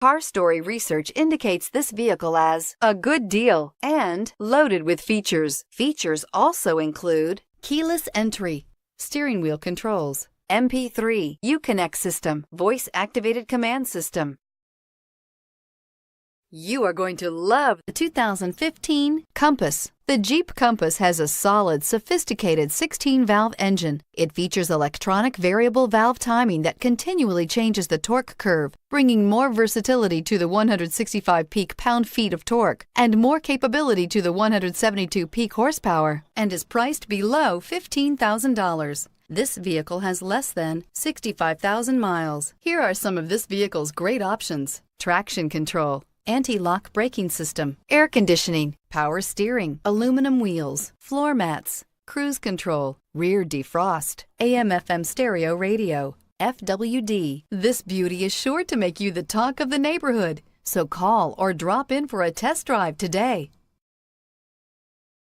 Car Story research indicates this vehicle as a good deal and loaded with features. Features also include keyless entry, steering wheel controls, MP3, Uconnect System, voice-activated command system. You are going to love the 2015 Compass. The Jeep Compass has a solid, sophisticated 16-valve engine. It features electronic variable valve timing that continually changes the torque curve, bringing more versatility to the 165 peak pound-feet of torque and more capability to the 172 peak horsepower, and is priced below $15,000. This vehicle has less than 65,000 miles. Here are some of this vehicle's great options: traction control, anti-lock braking system, air conditioning, power steering, aluminum wheels, floor mats, cruise control, rear defrost, AM/FM stereo radio, FWD. This beauty is sure to make you the talk of the neighborhood. So call or drop in for a test drive today.